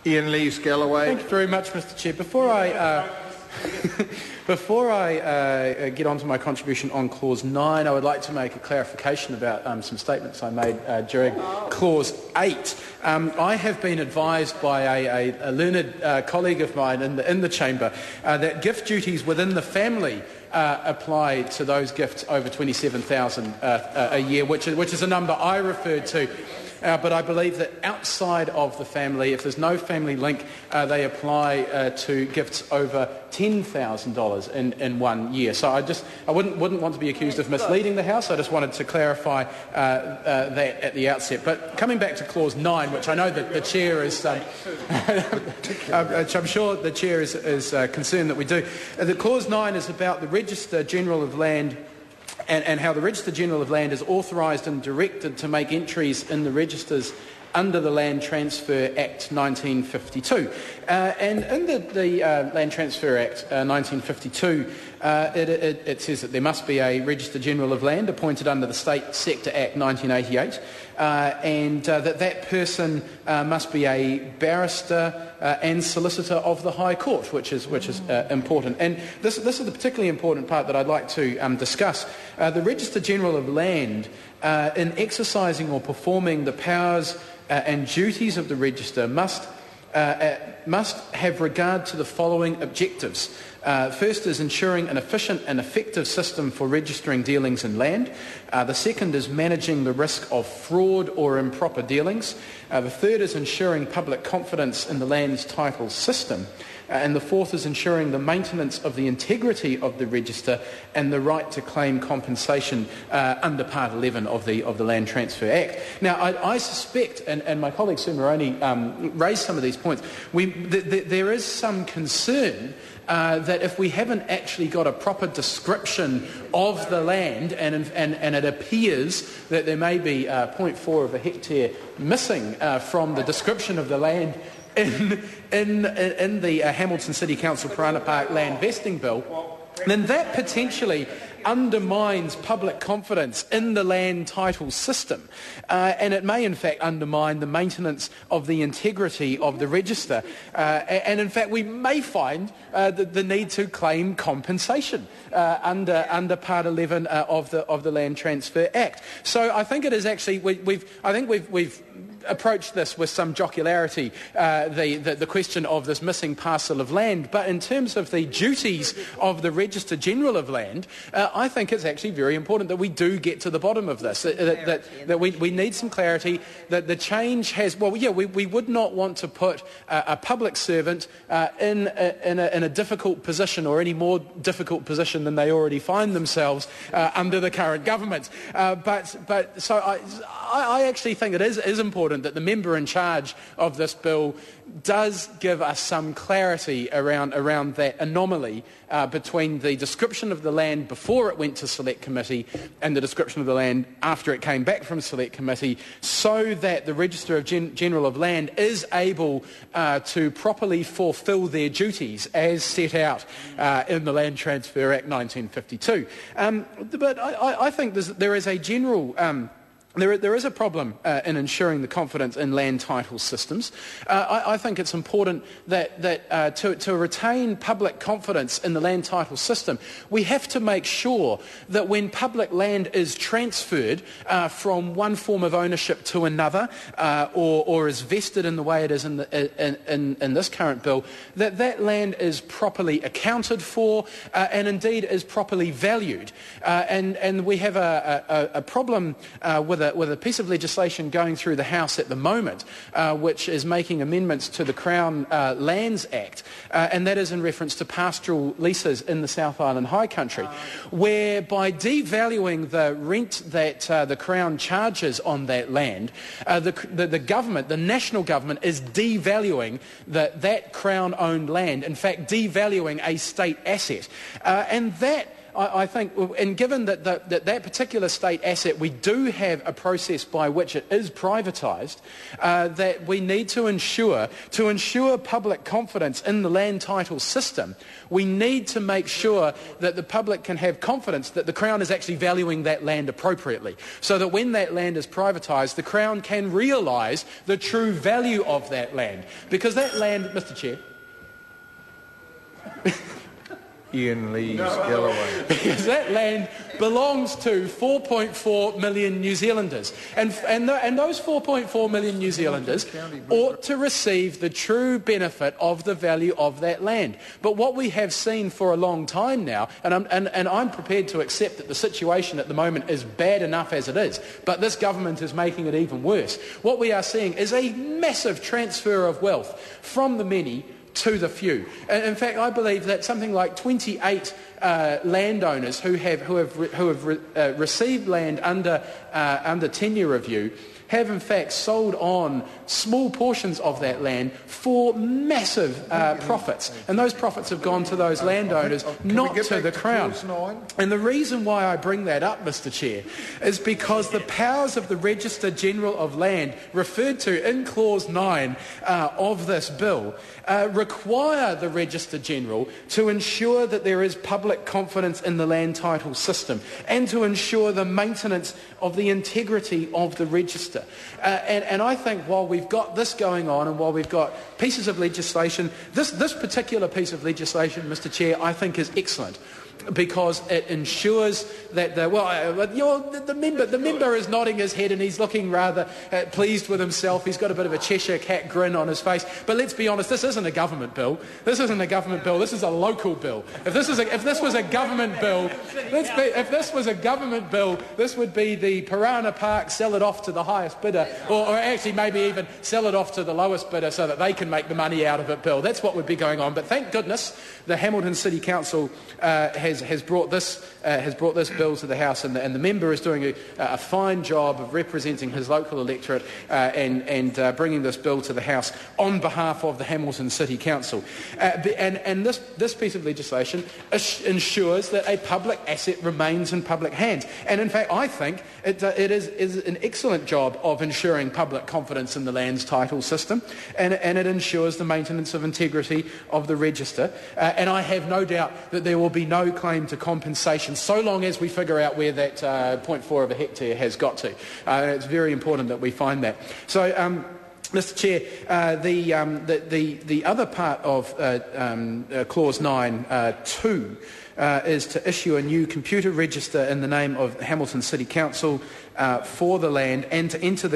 Ian Lees-Galloway. Thank you very much, Mr. Chair. Before I get on to my contribution on Clause 9, I would like to make a clarification about some statements I made during Clause 8. I have been advised by a learned colleague of mine in the chamber that gift duties within the family apply to those gifts over $27,000 a year, which is a number I referred to. But I believe that outside of the family, if there's no family link, they apply to gifts over $10,000 in 1 year. So I wouldn't want to be accused of misleading the House. I just wanted to clarify that at the outset. But coming back to Clause 9, which I know that the Chair is, which I'm sure the Chair is concerned that we do. The Clause 9 is about the Register General of Land and how the Register General of Land is authorised and directed to make entries in the registers under the Land Transfer Act 1952. And in the Land Transfer Act 1952, it says that there must be a Register General of Land appointed under the State Sector Act 1988, and that person must be a barrister and solicitor of the High Court, which is important. And this is the particularly important part that I'd like to discuss. The Register General of Land, in exercising or performing the powers and duties of the Register, must have regard to the following objectives. First is ensuring an efficient and effective system for registering dealings in land. The second is managing the risk of fraud or improper dealings. The third is ensuring public confidence in the land title system. And the fourth is ensuring the maintenance of the integrity of the register and the right to claim compensation under Part 11 of the Land Transfer Act. Now, I suspect, and my colleague Sue Moroney raised some of these points, there is some concern that if we haven't actually got a proper description of the land, and it appears that there may be 0.4 of a hectare missing from the description of the land in the Hamilton City Council Parana Park Land Vesting Bill, then that potentially undermines public confidence in the land title system, and it may in fact undermine the maintenance of the integrity of the register, and in fact we may find the need to claim compensation under Part 11 of the Land Transfer Act. So I think it is actually we've approached this with some jocularity, the question of this missing parcel of land, but in terms of the duties of the Register General of Land, I think it's actually very important that we do get to the bottom of this, that we need some clarity, that the change has, we would not want to put a public servant in a difficult position, or any more difficult position than they already find themselves under the current government. So I actually think it is important that the member in charge of this bill does give us some clarity around that anomaly between the description of the land before it went to Select Committee and the description of the land after it came back from Select Committee, so that the Register General of Land is able to properly fulfil their duties as set out in the Land Transfer Act 1952. But I think there is a general There is a problem in ensuring the confidence in land title systems. I think it's important that to retain public confidence in the land title system, we have to make sure that when public land is transferred from one form of ownership to another, or is vested in the way it is in this current bill, that land is properly accounted for and indeed is properly valued. And we have a problem with a piece of legislation going through the House at the moment, which is making amendments to the Crown Lands Act, and that is in reference to pastoral leases in the South Island High Country, where by devaluing the rent that the Crown charges on that land, the government, the national government, is devaluing that Crown-owned land, in fact devaluing a state asset, and that I think, and given that that particular state asset, we do have a process by which it is privatised, that we need to ensure public confidence in the land title system, we need to make sure that the public can have confidence that the Crown is actually valuing that land appropriately, so that when that land is privatised, the Crown can realise the true value of that land. Because that land, Mr Chair... Ian Lees-Galloway. Because that land belongs to 4.4 million New Zealanders. And those 4.4 million New Zealanders ought to receive the true benefit of the value of that land. But what we have seen for a long time now, and I'm prepared to accept that the situation at the moment is bad enough as it is, but this government is making it even worse. What we are seeing is a massive transfer of wealth from the many to the few. In fact, I believe that something like 28 landowners who have received land under tenure review have in fact sold on small portions of that land for massive profits. And those profits have gone to those landowners, not to the Crown. And the reason why I bring that up, Mr Chair, is because the powers of the Register General of Land, referred to in Clause 9 of this bill, require the Register General to ensure that there is public confidence in the land title system and to ensure the maintenance of the integrity of the register. And I think while we've got this going on and while we've got pieces of legislation, this particular piece of legislation, Mr Chair, I think is excellent, because it ensures that the member is nodding his head and he's looking rather pleased with himself. He's got a bit of a Cheshire cat grin on his face. But let's be honest, this isn't a government bill. This isn't a government bill. This is a local bill. If this was a government bill, this would be the Parana Park, sell it off to the highest bidder, or actually maybe even sell it off to the lowest bidder so that they can make the money out of it bill. That's what would be going on. But thank goodness the Hamilton City Council has brought this bill to the House, and the member is doing a fine job of representing his local electorate and bringing this bill to the House on behalf of the Hamilton City Council. And this piece of legislation ensures that a public asset remains in public hands. And in fact, I think it is an excellent job of ensuring public confidence in the lands title system, and it ensures the maintenance of integrity of the register. And I have no doubt that there will be no claim to compensation so long as we figure out where that 0.4 of a hectare has got to. It's very important that we find that. So, Mr Chair, the other part of Clause 9(2) is to issue a new computer register in the name of Hamilton City Council for the land, and to enter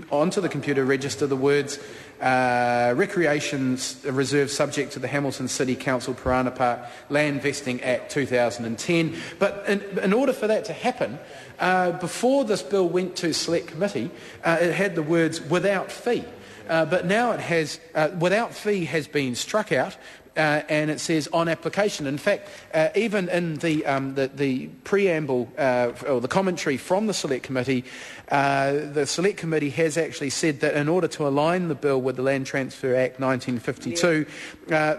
onto the computer register the words Recreations Reserve subject to the Hamilton City Council Parana Park Land Vesting Act 2010. But in order for that to happen, before this bill went to Select Committee, it had the words without fee. But now it has, without fee has been struck out, and it says on application. In fact, even in the preamble or the commentary from the Select Committee, the Select Committee has actually said that in order to align the bill with the Land Transfer Act 1952,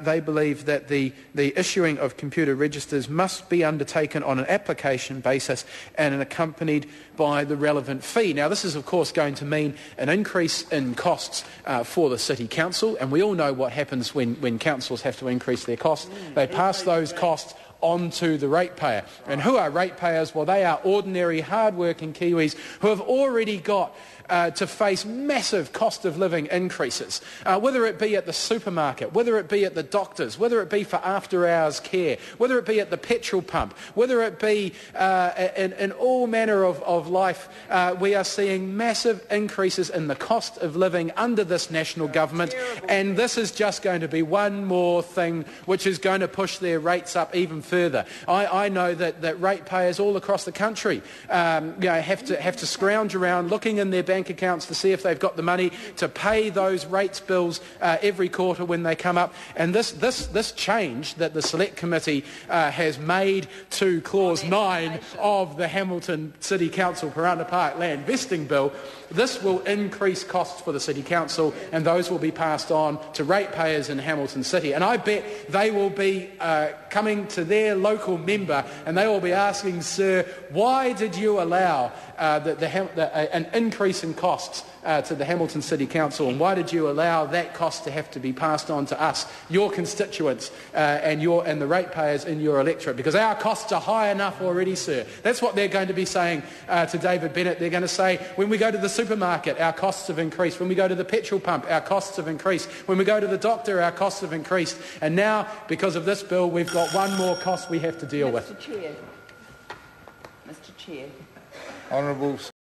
they believe that the issuing of computer registers must be undertaken on an application basis and accompanied by the relevant fee. Now, this is of course going to mean an increase in costs for the City Council, and we all know what happens when councils have to increase their costs. They pass those costs onto the ratepayer. And who are ratepayers? Well, they are ordinary, hard-working Kiwis who have already got to face massive cost of living increases, whether it be at the supermarket, whether it be at the doctors, whether it be for after-hours care, whether it be at the petrol pump, whether it be in all manner of life. We are seeing massive increases in the cost of living under this national government, and this is just going to be one more thing which is going to push their rates up even further. I know that ratepayers all across the country have to scrounge around looking in their bank accounts to see if they've got the money to pay those rates bills every quarter when they come up. And this change that the Select Committee has made to Clause 9 of the Hamilton City Council Parana Park Land Vesting Bill, this will increase costs for the City Council, and those will be passed on to ratepayers in Hamilton City. And I bet they will be coming to their local member, and they will be asking, "Sir, why did you allow an increase in costs to the Hamilton City Council, and why did you allow that cost to have to be passed on to us, your constituents, and the ratepayers in your electorate? Because our costs are high enough already, sir." That's what they're going to be saying to David Bennett. They're going to say, when we go to the supermarket, our costs have increased. When we go to the petrol pump, our costs have increased. When we go to the doctor, our costs have increased. And now, because of this bill, we've got one more cost we have to deal with. Mr. Chair. Mr. Chair. Honourable